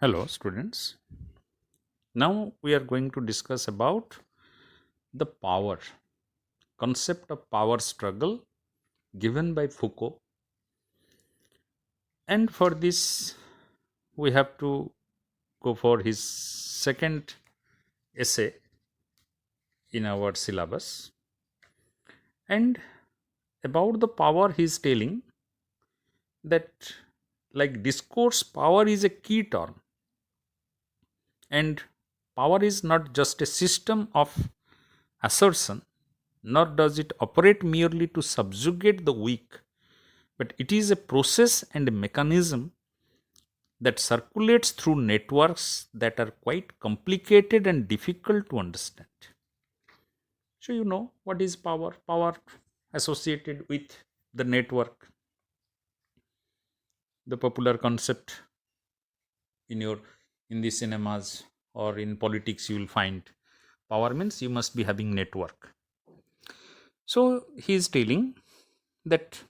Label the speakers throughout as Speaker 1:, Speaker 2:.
Speaker 1: Hello, students. Now we are going to discuss about the power concept of power struggle given by Foucault. And for this, we have to go for his second essay in our syllabus. And about the power, he is telling that, like, discourse power is a key term, and power is not just a system of assertion, nor does it operate merely to subjugate the weak, but it is a process and a mechanism that circulates through networks that are quite complicated and difficult to understand. So, you know what is power? Power associated with the network, the popular concept in your in the cinemas or in politics, you will find power means you must be having network. So he is telling that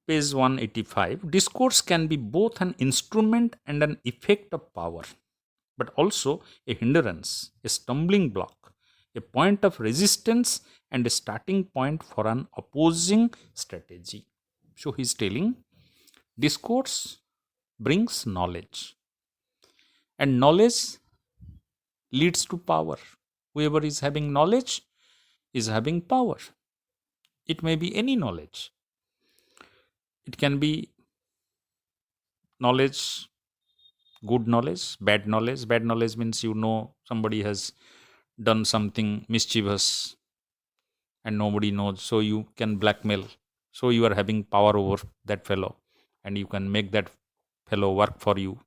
Speaker 1: page 185, discourse can be both an instrument and an effect of power, but also a hindrance, a stumbling block, a point of resistance, and a starting point for an opposing strategy. So he's telling discourse brings knowledge, and knowledge leads to power. Whoever is having knowledge is having power. It may be any knowledge. It can be knowledge, good knowledge, bad knowledge. Bad knowledge means you know somebody has done something mischievous and nobody knows, so you can blackmail. So you are having power over that fellow, and you can make that fellow work for you,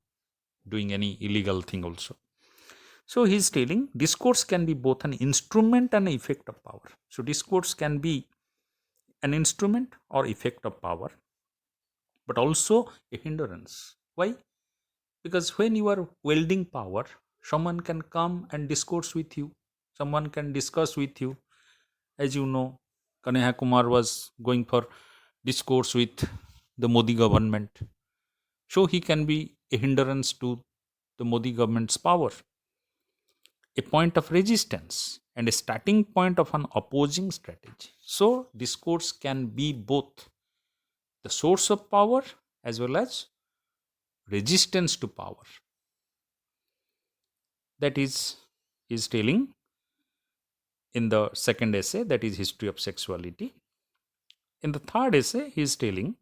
Speaker 1: doing any illegal thing also. So he's telling discourse can be both an instrument and an effect of power. So discourse can be an instrument or effect of power, but also a hindrance. Why? Because when you are wielding power, someone can come and discourse with you, someone can discuss with you. As you know, Kanhaiya Kumar was going for discourse with the Modi government. So he can be a hindrance to the Modi government's power, a point of resistance, and a starting point of an opposing strategy. So discourse can be both the source of power as well as resistance to power. That is telling in the second essay, that is history of sexuality. In the third essay, he is telling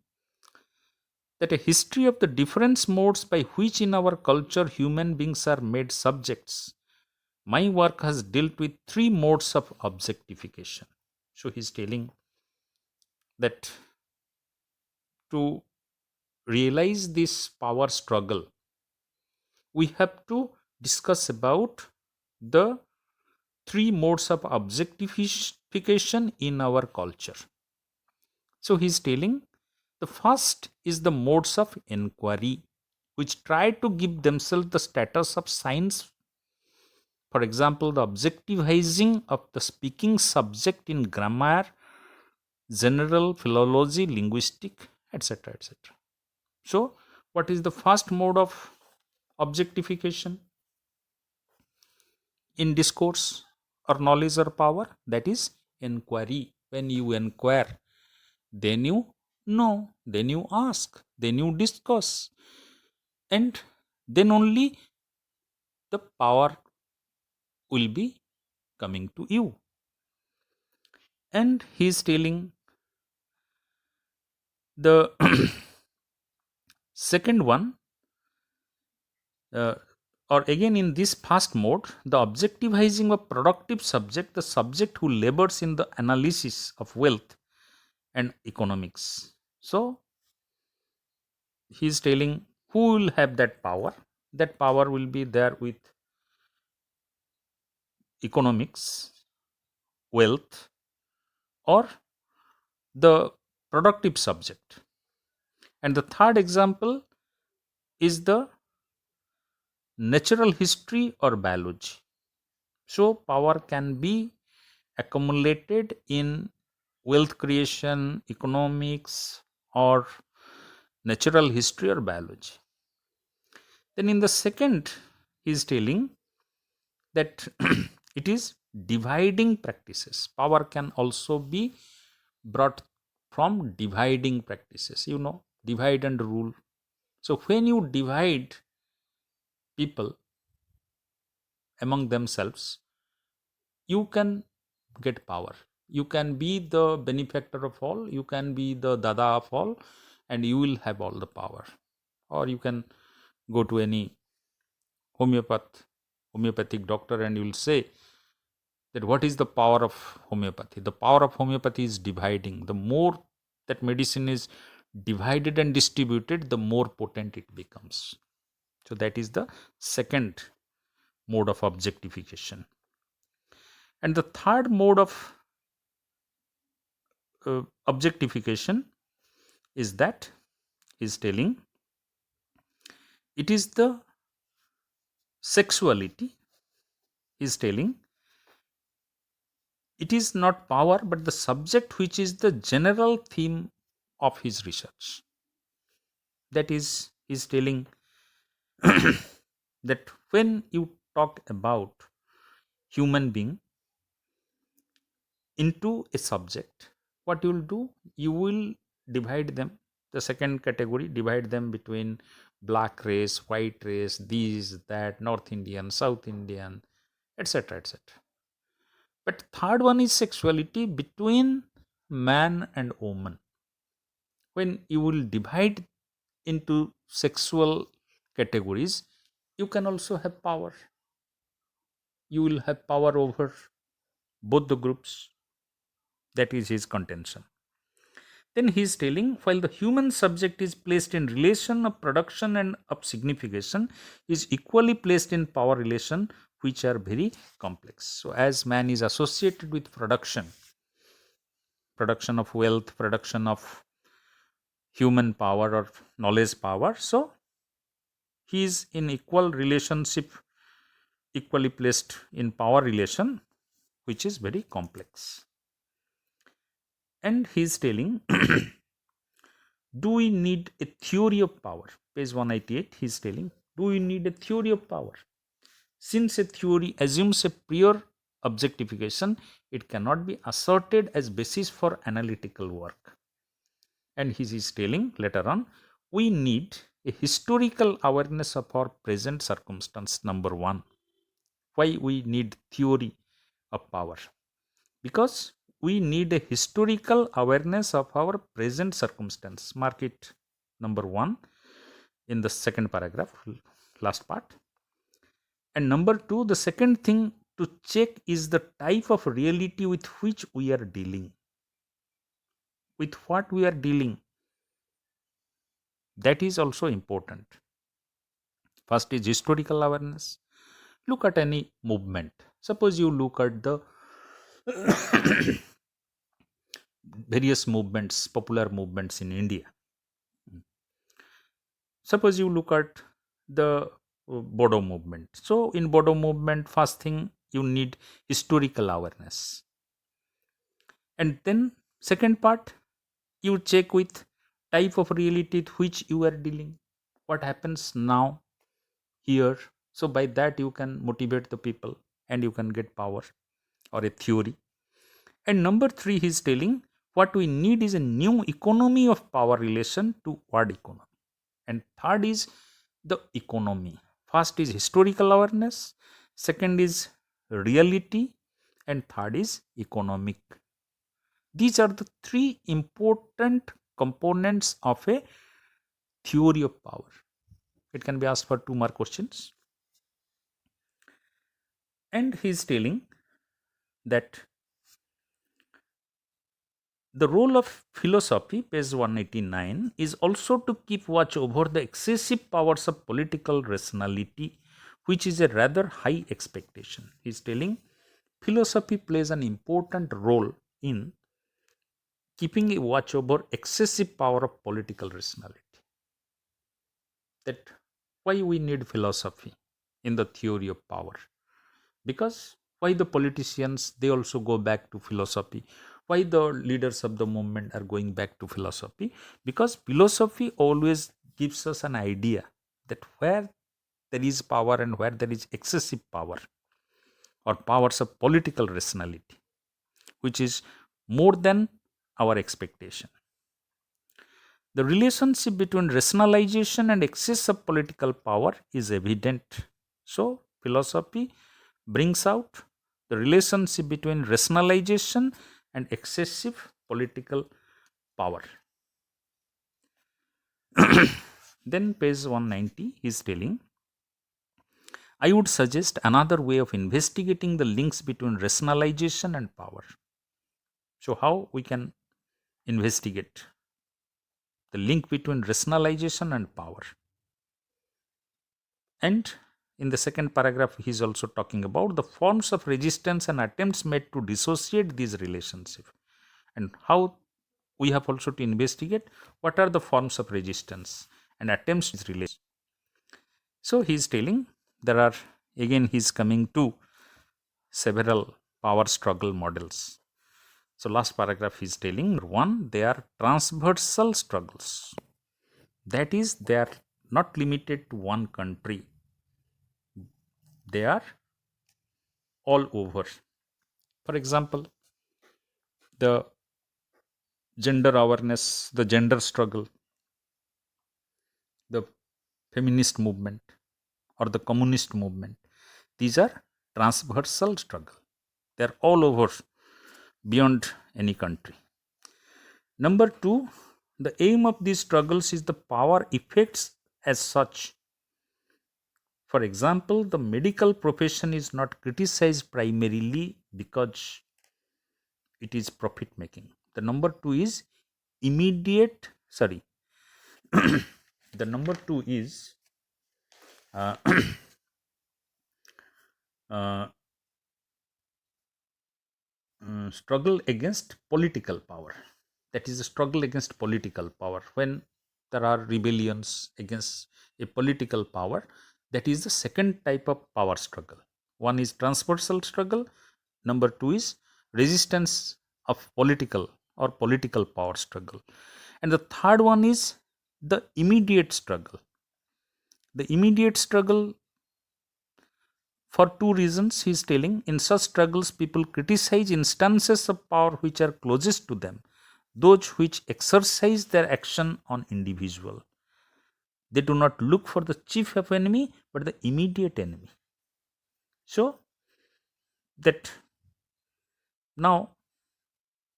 Speaker 1: that a history of the different modes by which in our culture human beings are made subjects. My work has dealt with three modes of objectification. So he is telling that to realize this power struggle, we have to discuss about the three modes of objectification in our culture. So he's telling the first is the modes of inquiry, which try to give themselves the status of science. For example, the objectivizing of the speaking subject in grammar, general philology, linguistic, etc. etc. So, what is the first mode of objectification in discourse or knowledge or power? That is inquiry. When you inquire, then you know, then you ask, then you discuss, and then only the power will be coming to you. And he is telling the second one, uh, or again in this first mode, the objectivizing of productive subject, the subject who labors in the analysis of wealth and economics. So he is telling who will have that power. That power will be there with economics, wealth, or the productive subject. And the third example is the natural history or biology. So power can be accumulated in wealth creation, economics, or natural history or biology. Then in the second, he is telling that it is dividing practices. Power can also be brought from dividing practices. Divide and rule. So when you divide people among themselves, you can get power. You can be the benefactor of all, you can be the dada of all, and you will have all the power. Or you can go to any homeopathic doctor and you will say that what is the power of homeopathy? The power of homeopathy is dividing. The more that medicine is divided and distributed, the more potent it becomes. So that is the second mode of objectification. And the third mode of objectification is that is telling it is the sexuality, is telling it is not power but the subject which is the general theme of his research. That is telling that when you talk about human being into a subject, what you will do, you will divide them. The second category, divide them between black race, white race, these, that, North Indian, South Indian, etc., etc. But third one is sexuality between man and woman. When you will divide into sexual categories, you can also have power. You will have power over both the groups. That is his contention. Then he is telling while the human subject is placed in relation of production and of signification, is equally placed in power relation, which are very complex. So as man is associated with production of wealth, production of human power or knowledge power, so he is in equal relationship, equally placed in power relation, which is very complex. And he is telling do we need a theory of power? Page 188, he is telling, do we need a theory of power? Since a theory assumes a prior objectification, it cannot be asserted as basis for analytical work. And he is telling later on, we need a historical awareness of our present circumstance, number one. Why we need theory of power? Because we need a historical awareness of our present circumstance. Mark it number one in the second paragraph, last part. And number two, the second thing to check is the type of reality with which we are dealing. With what we are dealing. That is also important. First is historical awareness. Look at any movement. Suppose you look at the various movements, popular movements in India. Suppose you look at the Bodo movement. So in Bodo movement, first thing you need historical awareness. And then second part, you check with type of reality with which you are dealing. What happens now, here. So by that you can motivate the people and you can get power or a theory. And number three, he is telling what we need is a new economy of power relation to what economy. And third is the economy. First is historical awareness, second is reality, and third is economic. These are the three important components of a theory of power. It can be asked for 2 more questions. And he is telling that the role of philosophy, page 189, is also to keep watch over the excessive powers of political rationality, which is a rather high expectation. He is telling philosophy plays an important role in keeping a watch over excessive power of political rationality. That why we need philosophy in the theory of power. Because why the politicians, they also go back to philosophy. Why the leaders of the movement are going back to philosophy? Because philosophy always gives us an idea that where there is power and where there is excessive power or powers of political rationality, which is more than our expectation. The relationship between rationalization and excess of political power is evident. So, philosophy brings out the relationship between rationalization and excessive political power. Then, page 190, he is telling, I would suggest another way of investigating the links between rationalization and power. So, how we can investigate the link between rationalization and power? And in the second paragraph, he is also talking about the forms of resistance and attempts made to dissociate these relationships, and how we have also to investigate what are the forms of resistance and attempts to relate. So he is telling there are, again he is coming to several power struggle models. So last paragraph he is telling, one, they are transversal struggles. That is, they are not limited to one country. They are all over. For example, the gender awareness, the gender struggle, the feminist movement, or the communist movement. These are transversal struggle. They are all over, beyond any country. Number two, the aim of these struggles is the power effects as such. For example, the medical profession is not criticized primarily because it is profit making. The number two is immediate, sorry, the number two is uh, uh, struggle against political power. That is a struggle against political power. When there are rebellions against a political power, that is the second type of power struggle. One is transversal struggle. Number two is resistance of political or political power struggle. And the third one is the immediate struggle. The immediate struggle, for two reasons, he is telling, in such struggles, people criticize instances of power which are closest to them, those which exercise their action on individual. They do not look for the chief of enemy, but the immediate enemy. So, that now,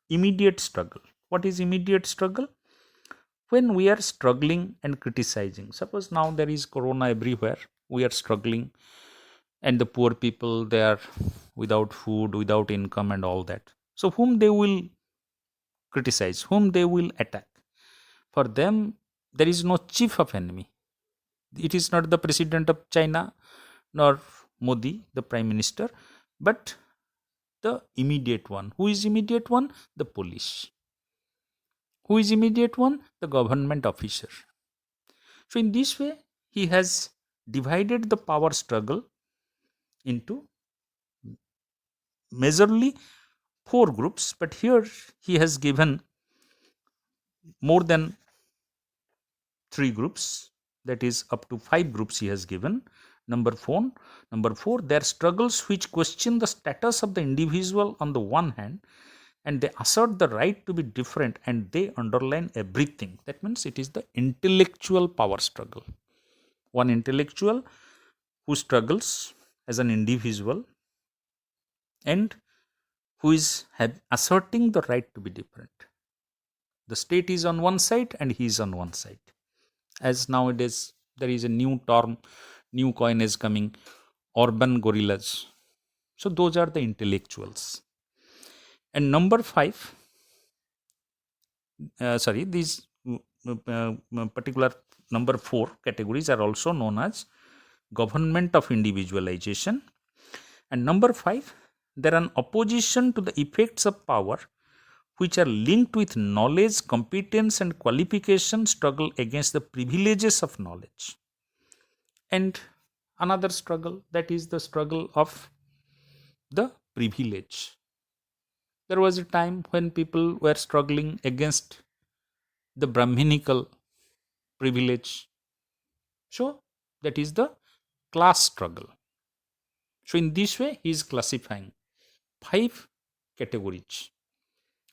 Speaker 1: immediate struggle. What is immediate struggle? When we are struggling and criticizing, suppose now there is corona everywhere, we are struggling, and the poor people, they are without food, without income and all that. So whom they will criticize, whom they will attack? For them, there is no chief of enemy. It is not the president of China nor Modi, the prime minister, but the immediate one. Who is immediate one? The police. Who is immediate one? The government officer. So in this way, he has divided the power struggle into majorly four groups, but here he has given more than three groups, that is up to five groups he has given. Number four, there are struggles which question the status of the individual on the one hand, and they assert the right to be different, and they underline everything. That means it is the intellectual power struggle. One intellectual who struggles as an individual and who is asserting the right to be different. The state is on one side and he is on one side. As nowadays there is a new term, new coin is coming, urban gorillas. So those are the intellectuals. And number five, these particular number four categories are also known as government of individualization. And number five, there are an opposition to the effects of power which are linked with knowledge, competence and qualification, struggle against the privileges of knowledge. And another struggle, that is the struggle of the privilege. There was a time when people were struggling against the Brahminical privilege. So that is the class struggle. So in this way, he is classifying 5 categories.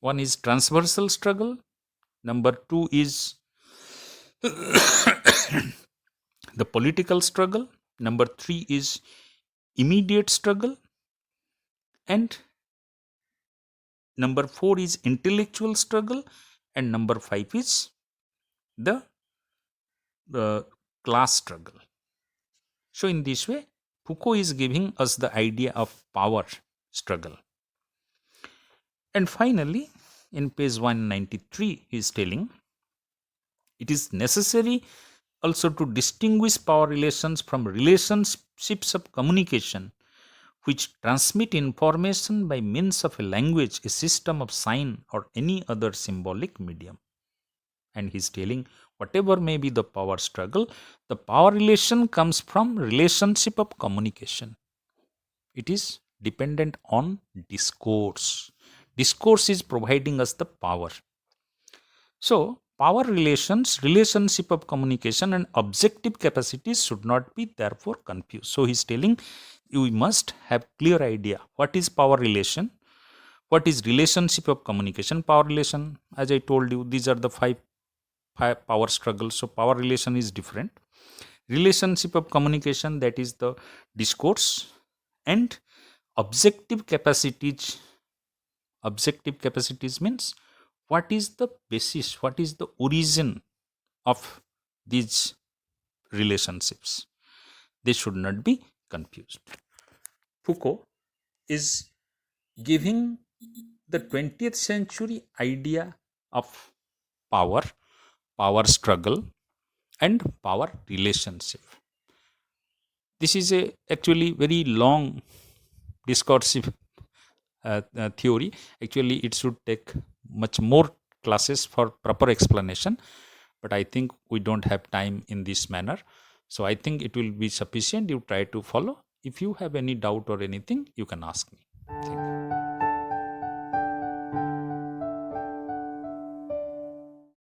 Speaker 1: One is transversal struggle. Number 2 is the political struggle. Number 3 is immediate struggle. And number 4 is intellectual struggle. And number 5 is the class struggle. So in this way, Foucault is giving us the idea of power struggle. And finally, in page 193, he is telling it is necessary also to distinguish power relations from relationships of communication, which transmit information by means of a language, a system of sign, or any other symbolic medium. And he is telling whatever may be the power struggle, the power relation comes from relationship of communication. It is dependent on discourse. Discourse is providing us the power. So, power relations, relationship of communication, and objective capacities should not be therefore confused. So, he is telling you must have clear idea what is power relation, what is relationship of communication. Power relation, as I told you, these are the five power struggles. So, power relation is different. Relationship of communication, that is the discourse, and objective capacities. Objective capacities means what is the basis, what is the origin of these relationships. They should not be confused. Foucault is giving the 20th century idea of power, power struggle, and power relationship. This is a actually very long discursive theory. Actually, it should take much more classes for proper explanation, but I think we don't have time in this manner. So I think it will be sufficient. You try to follow. If you have any doubt or anything, you can ask me. Thank you.